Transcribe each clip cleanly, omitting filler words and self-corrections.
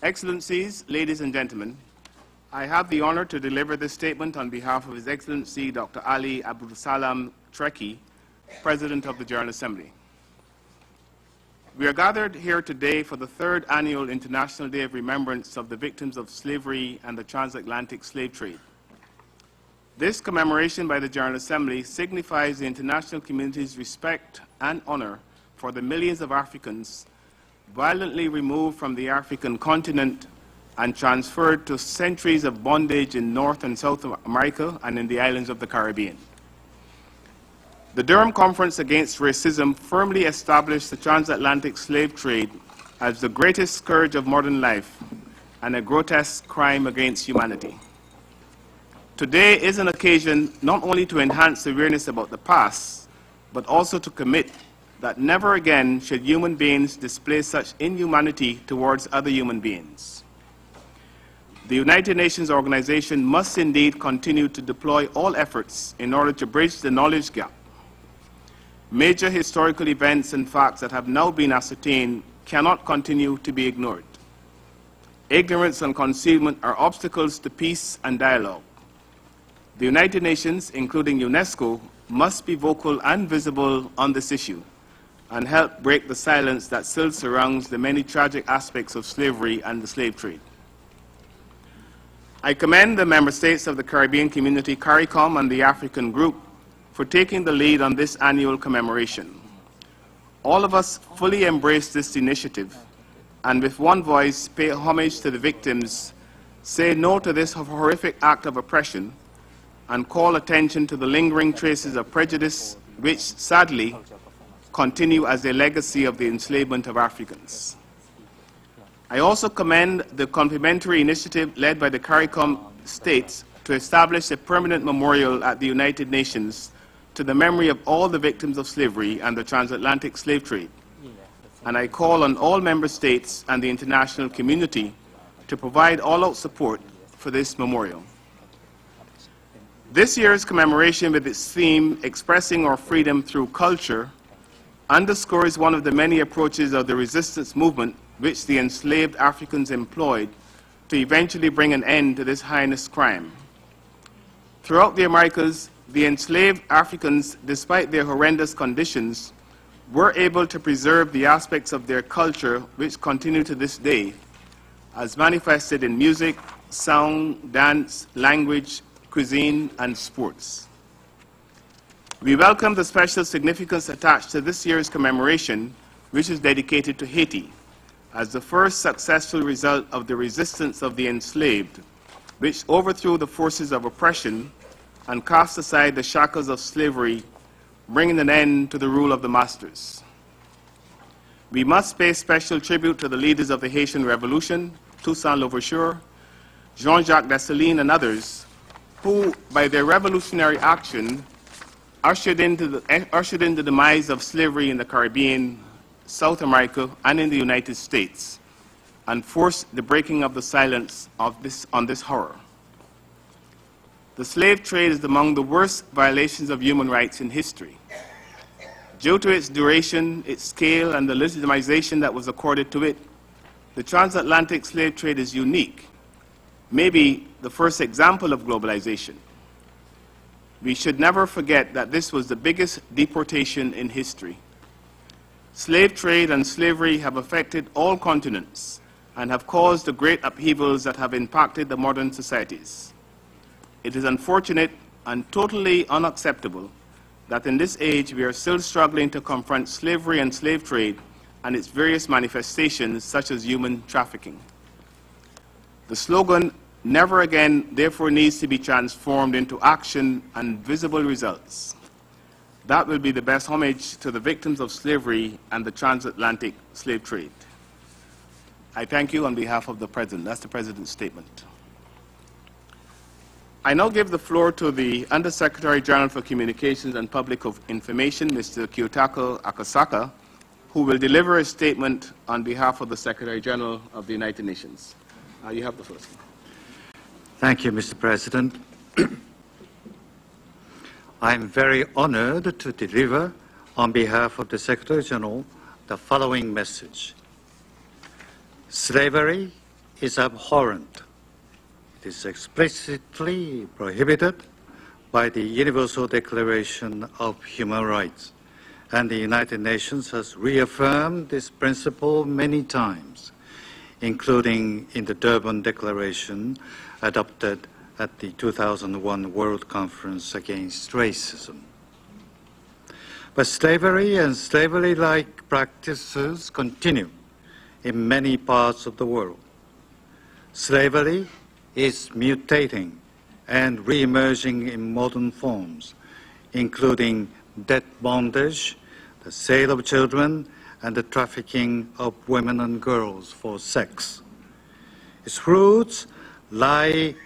Excellencies, ladies and gentlemen, I have the honor to deliver this statement on behalf of His Excellency Dr. Ali Abdul Salam Treki, President of the General Assembly. We are gathered here today for the third annual International Day of Remembrance of the victims of slavery and the Transatlantic Slave Trade. This commemoration by the General Assembly signifies the international community's respect and honor for the millions of Africans violently removed from the African continent and transferred to centuries of bondage in North and South America and in the islands of the Caribbean. The Durham Conference Against Racism firmly established the transatlantic slave trade as the greatest scourge of modern life and a grotesque crime against humanity. Today is an occasion not only to enhance awareness about the past, but also to commit that never again should human beings display such inhumanity towards other human beings. The United Nations organization must indeed continue to deploy all efforts in order to bridge the knowledge gap. Major historical events and facts that have now been ascertained cannot continue to be ignored. Ignorance and concealment are obstacles to peace and dialogue. The United Nations, including UNESCO, must be vocal and visible on this issue and help break the silence that still surrounds the many tragic aspects of slavery and the slave trade. I commend the member states of the Caribbean Community, CARICOM, and the African Group for taking the lead on this annual commemoration. All of us fully embrace this initiative and with one voice pay homage to the victims, say no to this horrific act of oppression, and call attention to the lingering traces of prejudice which, sadly, continue as a legacy of the enslavement of Africans. I also commend the complementary initiative led by the CARICOM states to establish a permanent memorial at the United Nations to the memory of all the victims of slavery and the transatlantic slave trade. And I call on all member states and the international community to provide all-out support for this memorial. This year's commemoration, with its theme, Expressing Our Freedom Through Culture, underscores one of the many approaches of the resistance movement which the enslaved Africans employed to eventually bring an end to this heinous crime. Throughout the Americas, the enslaved Africans, despite their horrendous conditions, were able to preserve the aspects of their culture which continue to this day, as manifested in music, song, dance, language, cuisine, and sports. We welcome the special significance attached to this year's commemoration, which is dedicated to Haiti, as the first successful result of the resistance of the enslaved, which overthrew the forces of oppression and cast aside the shackles of slavery, bringing an end to the rule of the masters. We must pay special tribute to the leaders of the Haitian Revolution, Toussaint Louverture, Jean-Jacques Dessalines, and others, who, by their revolutionary action, ushered in the demise of slavery in the Caribbean, South America, and in the United States, and forced the breaking of the silence on this horror. The slave trade is among the worst violations of human rights in history. Due to its duration, its scale, and the legitimization that was accorded to it, the transatlantic slave trade is unique, maybe the first example of globalization. We should never forget that this was the biggest deportation in history. Slave trade and slavery have affected all continents and have caused the great upheavals that have impacted the modern societies. It is unfortunate and totally unacceptable that in this age we are still struggling to confront slavery and slave trade and its various manifestations, such as human trafficking. The slogan, "Never Again," therefore needs to be transformed into action and visible results. That will be the best homage to the victims of slavery and the transatlantic slave trade. I thank you on behalf of the President. That's the President's statement. I now give the floor to the Undersecretary General for Communications and Public Information, Mr. Kiyotaka Akasaka, who will deliver a statement on behalf of the Secretary General of the United Nations. You have the first. Thank you, Mr. President. I am very honored to deliver, on behalf of the Secretary General, the following message. Slavery is abhorrent. It is explicitly prohibited by the Universal Declaration of Human Rights, and the United Nations has reaffirmed this principle many times, including in the Durban Declaration adopted at the 2001 World Conference Against Racism. But slavery and slavery-like practices continue in many parts of the world. Slavery is mutating and re-emerging in modern forms, including debt bondage, the sale of children, and the trafficking of women and girls for sex. Its roots lie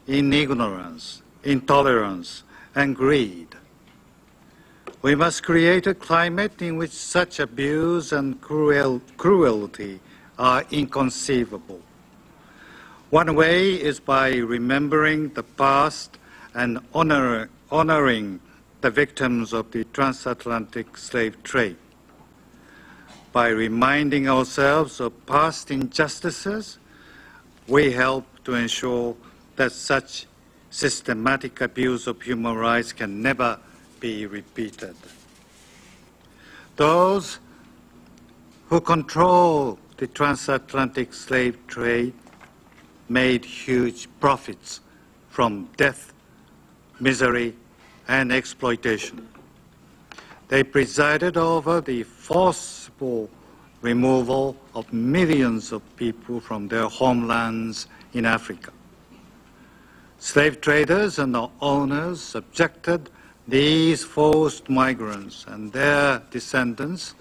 in ignorance, intolerance, and greed. We must create a climate in which such abuse and cruelty are inconceivable. One way is by remembering the past and honoring the victims of the Transatlantic Slave Trade. By reminding ourselves of past injustices, we help to ensure that such systematic abuse of human rights can never be repeated. Those who control the transatlantic slave trade made huge profits from death, misery, and exploitation. They presided over the forcible removal of millions of people from their homelands in Africa. Slave traders and the owners subjected these forced migrants and their descendants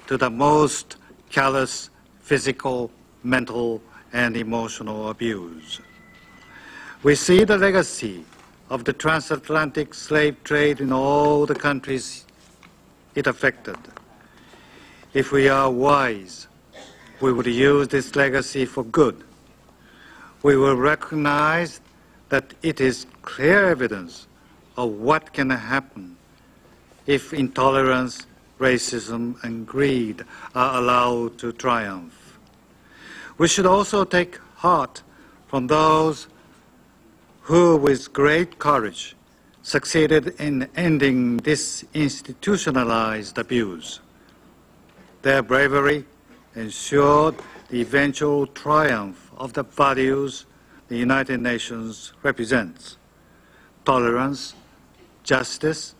to the most callous physical, mental, and emotional abuse. We see the legacy of the transatlantic slave trade in all the countries it affected. If we are wise, we would use this legacy for good. We will recognize that it is clear evidence of what can happen if intolerance, racism, and greed are allowed to triumph. We should also take heart from those who, with great courage, succeeded in ending this institutionalized abuse. Their bravery ensured the eventual triumph of the values the United Nations represents: tolerance, justice,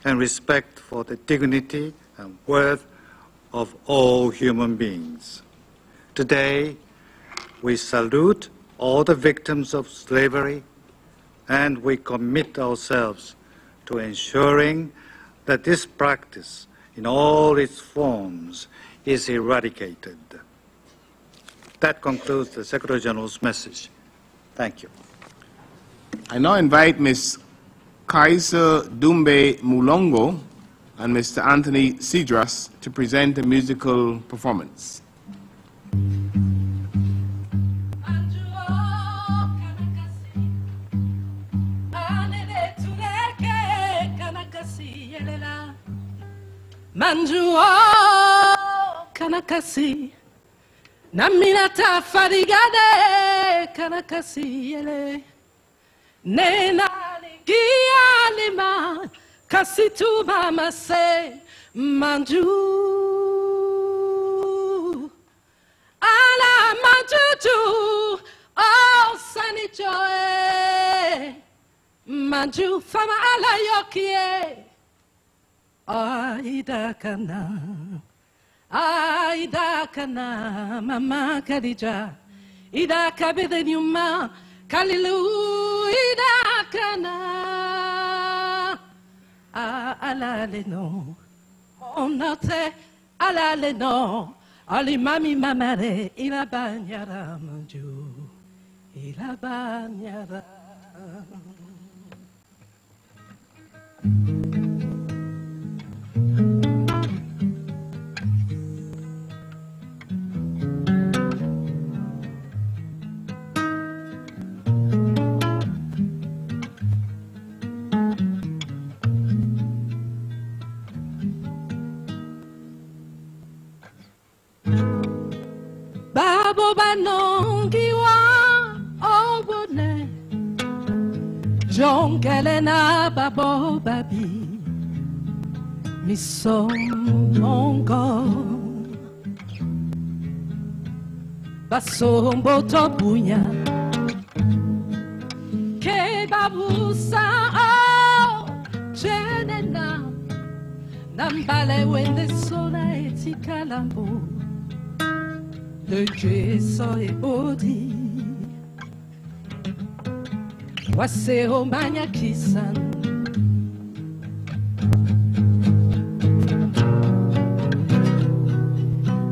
and respect for the dignity and worth of all human beings. Today, we salute all the victims of slavery, and we commit ourselves to ensuring that this practice in all its forms is eradicated. That concludes the Secretary General's message. Thank you. I now invite Ms. Kaiser Dumbe Mulongo and Mr. Anthony Cedras to present a musical performance. Manjuo kanakasi naminata farigade kanakasi ele nena gialima kasitu mama se manju ala manjuju oh sanichoe manju fama ala yokie Aida kana, mama Khadija, ida kabede nyuma, kalilu, ida kana. Alale no, onote, alale no, ali mami mamare, ila banyara manju, ila banyara. Babo banongi Jongelena babo babi misongo basombo topunya ke babusa oh chenena nambale wende sola etikalambo de Jesu e bodi wase omanya kisan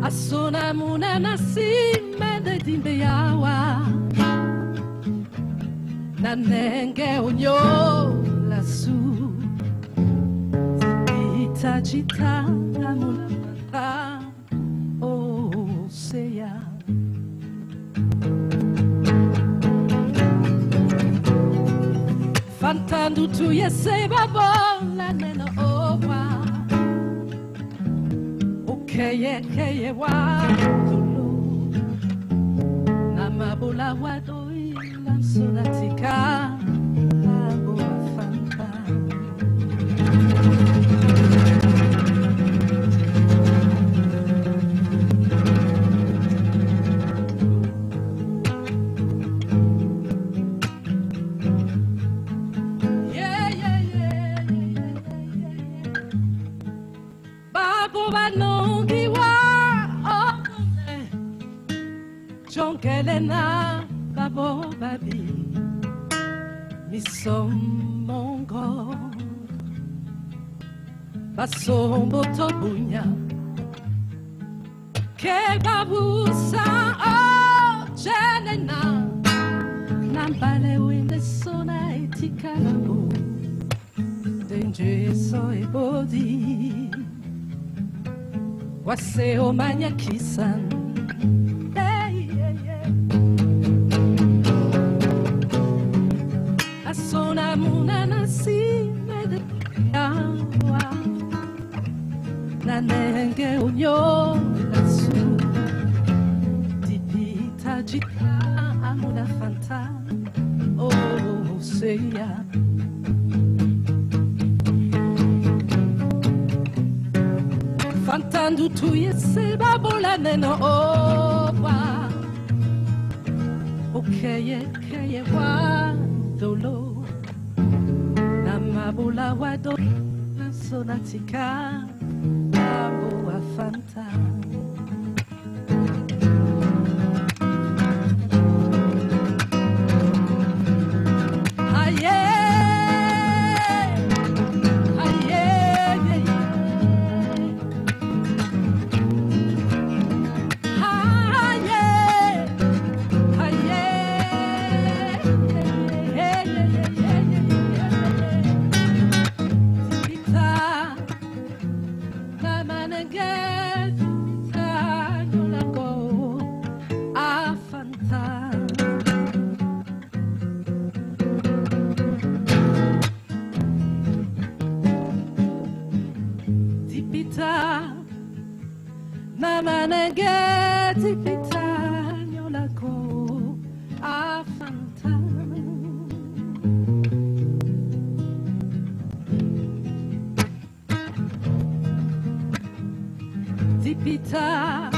asona muna nasime de dimbeyawa nanenge onyo lasu itajita amulata o seya Fantando tu yese babola neno owa Okeye wa tulu Namabula wadoi lamsonatika Abo afanta Jongelena babo babi misomongo basombo tobunya ke babusa oh jelena nambale winde sona etikalambo denje so e bodi wase omanya kisan Asona muna nasime de yawa nanenge unyo lasu dipita jita amuda fanta oh seya Fantandu tu yese babola neno owa Okeye wa dolo Namabula wa do Nasonatika Abo afanta Namanegeti pitanyo lako afanta Dipita